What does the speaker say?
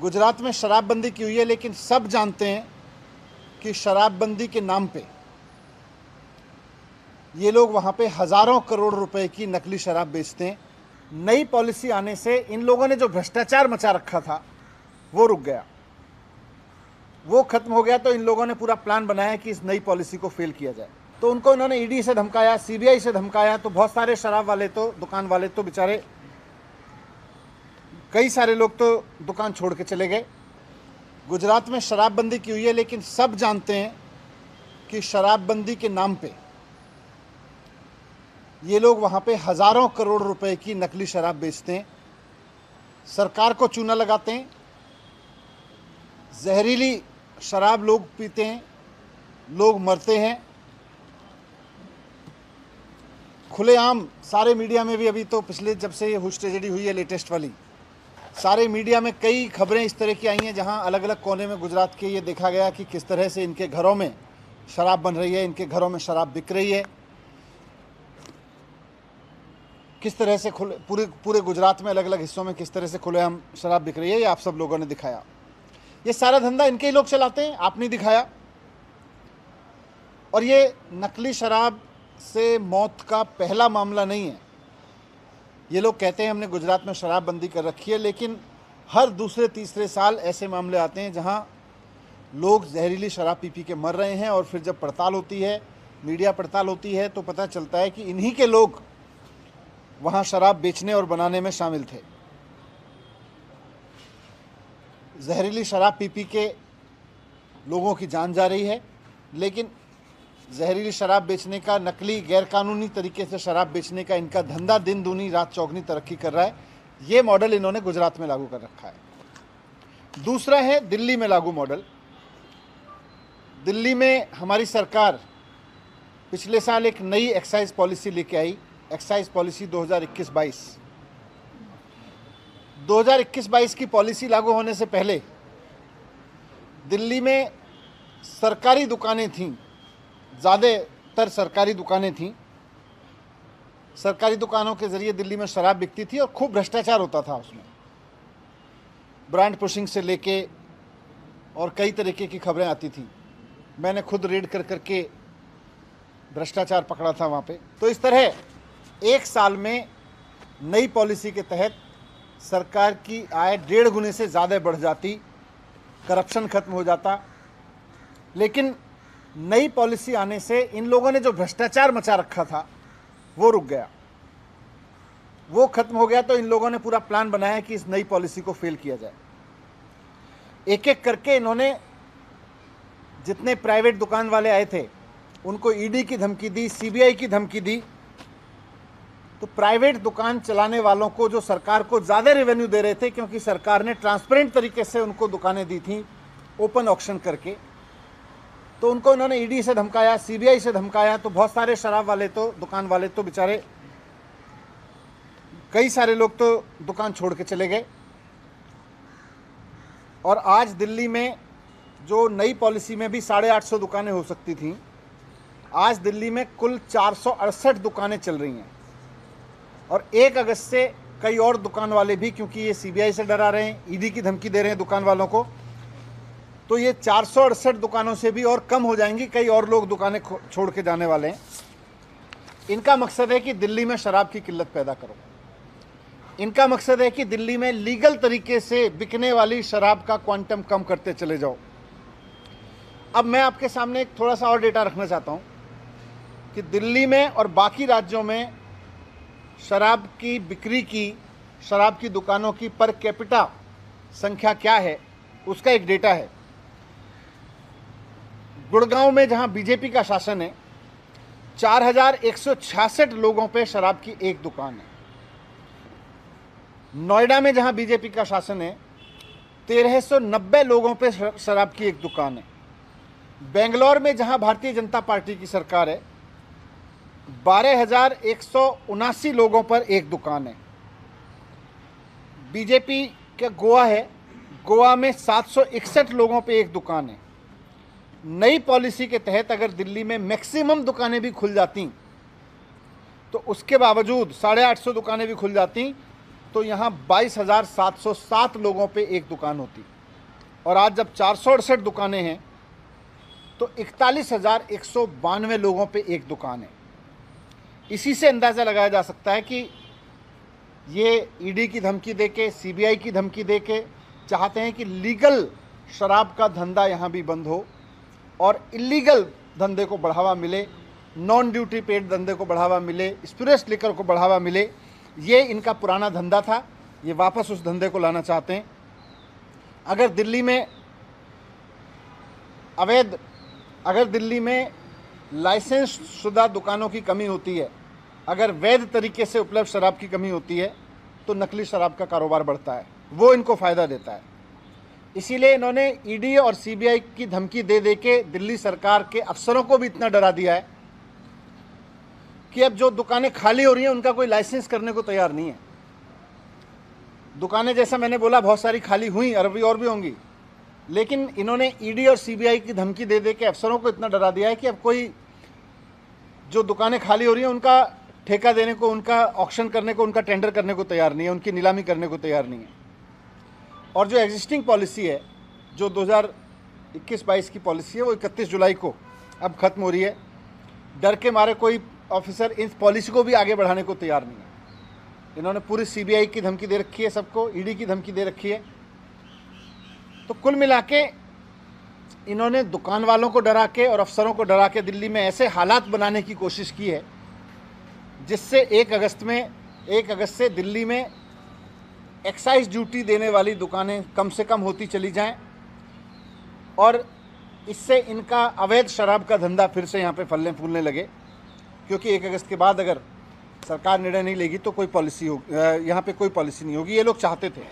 गुजरात में शराबबंदी की हुई है, लेकिन सब जानते हैं कि शराबबंदी के नाम पे ये लोग वहाँ पे हज़ारों करोड़ रुपए की नकली शराब बेचते हैं। नई पॉलिसी आने से इन लोगों ने जो भ्रष्टाचार मचा रखा था वो रुक गया, वो खत्म हो गया। तो इन लोगों ने पूरा प्लान बनाया कि इस नई पॉलिसी को फेल किया जाए। तो उनको इन्होंने ईडी से धमकाया, सीबीआई से धमकाया। तो बहुत सारे शराब वाले तो, दुकान वाले तो बेचारे, कई सारे लोग तो दुकान छोड़ के चले गए। गुजरात में शराबबंदी की हुई है, लेकिन सब जानते हैं कि शराबबंदी के नाम पे ये लोग वहाँ पे हज़ारों करोड़ रुपए की नकली शराब बेचते हैं, सरकार को चूना लगाते हैं, जहरीली शराब लोग पीते हैं, लोग मरते हैं। खुलेआम सारे मीडिया में भी, अभी तो पिछले जब से ये हुश ट्रेजेडी हुई है लेटेस्ट वाली, सारे मीडिया में कई खबरें इस तरह की आई हैं जहां अलग अलग कोने में गुजरात के ये देखा गया कि किस तरह से इनके घरों में शराब बन रही है, इनके घरों में शराब बिक रही है, किस तरह से पूरे गुजरात में अलग अलग हिस्सों में किस तरह से खुलेआम शराब बिक रही है। ये आप सब लोगों ने दिखाया। ये सारा धंधा इनके ही लोग चलाते हैं, आपने दिखाया। और ये नकली शराब से मौत का पहला मामला नहीं है। ये लोग कहते हैं हमने गुजरात में शराबबंदी कर रखी है, लेकिन हर दूसरे तीसरे साल ऐसे मामले आते हैं जहां लोग जहरीली शराब पी पी के मर रहे हैं। और फिर जब पड़ताल होती है, मीडिया पड़ताल होती है, तो पता चलता है कि इन्हीं के लोग वहां शराब बेचने और बनाने में शामिल थे। जहरीली शराब पी पी के लोगों की जान जा रही है, लेकिन जहरीली शराब बेचने का, नकली गैरकानूनी तरीके से शराब बेचने का इनका धंधा दिन दूनी रात चौगनी तरक्की कर रहा है। ये मॉडल इन्होंने गुजरात में लागू कर रखा है। दूसरा है दिल्ली में लागू मॉडल। दिल्ली में हमारी सरकार पिछले साल एक नई एक्साइज पॉलिसी लेके आई, एक्साइज पॉलिसी 2021-22। 2021-22 की पॉलिसी लागू होने से पहले दिल्ली में सरकारी दुकानें थीं, ज़्यादातर सरकारी दुकानें थीं। सरकारी दुकानों के ज़रिए दिल्ली में शराब बिकती थी और खूब भ्रष्टाचार होता था उसमें, ब्रांड पुशिंग से लेके और कई तरीके की खबरें आती थी। मैंने खुद रेड कर करके भ्रष्टाचार पकड़ा था वहाँ पे। तो इस तरह एक साल में नई पॉलिसी के तहत सरकार की आय 1.5 गुने से ज़्यादा बढ़ जाती, करप्शन खत्म हो जाता। लेकिन नई पॉलिसी आने से इन लोगों ने जो भ्रष्टाचार मचा रखा था वो रुक गया, वो खत्म हो गया। तो इन लोगों ने पूरा प्लान बनाया कि इस नई पॉलिसी को फेल किया जाए। एक एक करके इन्होंने जितने प्राइवेट दुकान वाले आए थे उनको ईडी की धमकी दी, सीबीआई की धमकी दी। तो प्राइवेट दुकान चलाने वालों को, जो सरकार को ज़्यादा रेवेन्यू दे रहे थे, क्योंकि सरकार ने ट्रांसपेरेंट तरीके से उनको दुकानें दी थी ओपन ऑक्शन करके, तो उनको इन्होंने ईडी से धमकाया, सीबीआई से धमकाया। तो बहुत सारे शराब वाले तो, दुकान वाले तो बेचारे, कई सारे लोग तो दुकान छोड़ के चले गए। और आज दिल्ली में जो नई पॉलिसी में भी 850 दुकानें हो सकती थीं, आज दिल्ली में कुल 468 दुकानें चल रही हैं। और 1 अगस्त से कई और दुकान वाले भी, क्योंकि ये सीबीआई से डरा रहे हैं, ईडी की धमकी दे रहे हैं दुकान वालों को, तो ये 468 दुकानों से भी और कम हो जाएंगी। कई और लोग दुकानें छोड़ के जाने वाले हैं। इनका मकसद है कि दिल्ली में शराब की किल्लत पैदा करो। इनका मकसद है कि दिल्ली में लीगल तरीके से बिकने वाली शराब का क्वांटम कम करते चले जाओ। अब मैं आपके सामने एक थोड़ा सा और डेटा रखना चाहता हूँ कि दिल्ली में और बाकी राज्यों में शराब की बिक्री की, शराब की दुकानों की पर कैपिटा संख्या क्या है, उसका एक डेटा है। गुड़गांव में जहां बीजेपी का शासन है, 4166 लोगों पे शराब की एक दुकान है। नोएडा में जहां बीजेपी का शासन है, 1390 लोगों पे शराब की एक दुकान है। बेंगलोर में जहां भारतीय जनता पार्टी की सरकार है, 12,179 लोगों पर एक दुकान है। बीजेपी का गोवा है, गोवा में 761 लोगों पे एक दुकान है। नई पॉलिसी के तहत अगर दिल्ली में मैक्सिमम दुकानें भी खुल जाती तो उसके बावजूद 850 दुकानें भी खुल जाती तो यहाँ 22,707 लोगों पे एक दुकान होती, और आज जब 468 दुकानें हैं तो 41,192 लोगों पे एक दुकान है। इसी से अंदाज़ा लगाया जा सकता है कि ये ईडी की धमकी देके, सीबीआई की धमकी देके चाहते हैं कि लीगल शराब का धंधा यहाँ भी बंद हो और इलीगल धंधे को बढ़ावा मिले, नॉन ड्यूटी पेड धंधे को बढ़ावा मिले, स्पिरिट्स लिकर को बढ़ावा मिले। ये इनका पुराना धंधा था, ये वापस उस धंधे को लाना चाहते हैं। अगर दिल्ली में लाइसेंस शुदा दुकानों की कमी होती है, अगर वैध तरीके से उपलब्ध शराब की कमी होती है, तो नकली शराब का कारोबार बढ़ता है, वो इनको फ़ायदा देता है। इसीलिए इन्होंने ईडी और सीबीआई की धमकी दे दे के दिल्ली सरकार के अफसरों को भी इतना डरा दिया है कि अब जो दुकानें खाली हो रही हैं उनका कोई लाइसेंस करने को तैयार नहीं है। दुकानें, जैसा मैंने बोला, बहुत सारी खाली हुई, अरबी और भी होंगी, लेकिन इन्होंने ईडी और सीबीआई की धमकी दे दे के अफसरों को इतना डरा दिया है कि अब कोई जो दुकानें खाली हो रही हैं उनका ठेका देने को, उनका ऑक्शन करने को, उनका टेंडर करने को तैयार नहीं है, उनकी नीलामी करने को तैयार नहीं है। और जो एग्जिस्टिंग पॉलिसी है, जो 2021-22 की पॉलिसी है, वो 31 जुलाई को अब ख़त्म हो रही है। डर के मारे कोई ऑफिसर इस पॉलिसी को भी आगे बढ़ाने को तैयार नहीं है। इन्होंने पूरी सीबीआई की धमकी दे रखी है, सबको ईडी की धमकी दे रखी है। तो कुल मिला के इन्होंने दुकान वालों को डरा के और अफसरों को डरा के दिल्ली में ऐसे हालात बनाने की कोशिश की है जिससे 1 अगस्त से दिल्ली में एक्साइज ड्यूटी देने वाली दुकानें कम से कम होती चली जाएं और इससे इनका अवैध शराब का धंधा फिर से यहाँ पे फलने फूलने लगे। क्योंकि 1 अगस्त के बाद अगर सरकार निर्णय नहीं लेगी तो कोई पॉलिसी हो, यहाँ पे कोई पॉलिसी नहीं होगी। ये लोग चाहते थे।